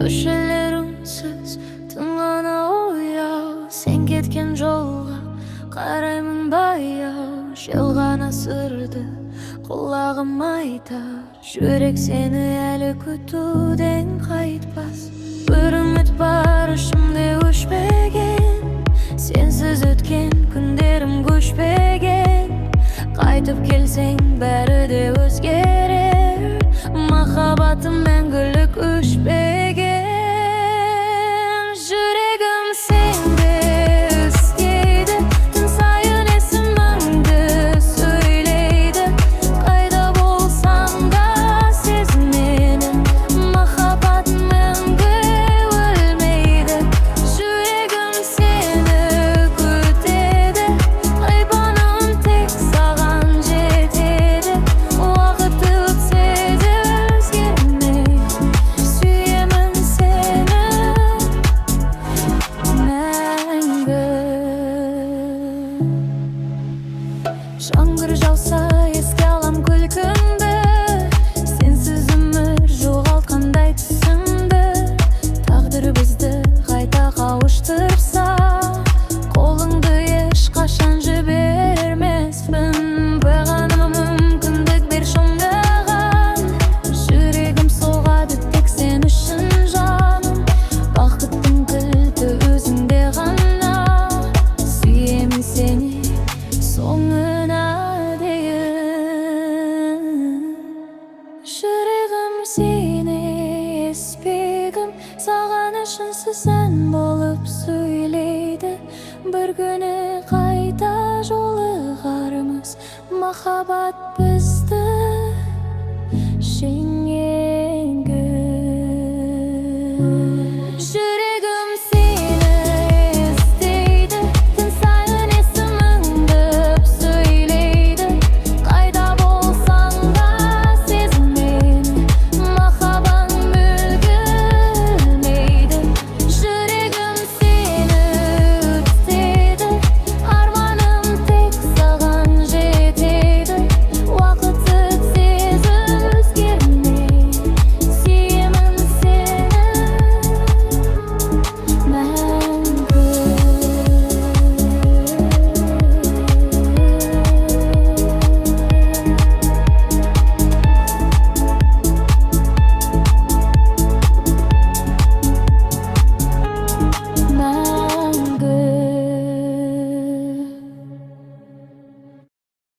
Köşelerimsiz tınlana oyav, sen ketken jolga qarayman bayav. Jelgana sırdı kulağım aytar, жүрек seni әлі күтуден қайтпас. Bir ümit бар ішімде өшпеген, sensiz өткен күндерім көшпеген. Қайтып келсең бәрі де өзгерер, махаббатым мәңгілік өшпеген. Жүрегім сенді іздейді, түн сайын есіміңді сөйлейді. Қайда болсаң да сезінемін, махаббат мәңгі өлмейді. Жүрегім сені күтеді, айбаным тек саған жетеді. Уақыт өтсе де өзгермей, сүйемін сені мәңгі. Жаңбыр жауса еске алам күлкіңді, сенсіз өмір жоғалтқандай түсімді. Тағдыр бізді қайта қауыштырса, қолыңды ешқашан жібермеспін. Бағаныма мүмкіндік берші маған, жүрегім соғады тек сен үшін жаным. Бақыттың кілті өзіңде ғана, сүйемін сені соңына дейін. Жүрегім сені еспегім, саған үшінсіз ән болып сөйлейді. Бір күні қайта жолығармыз, махаббат біз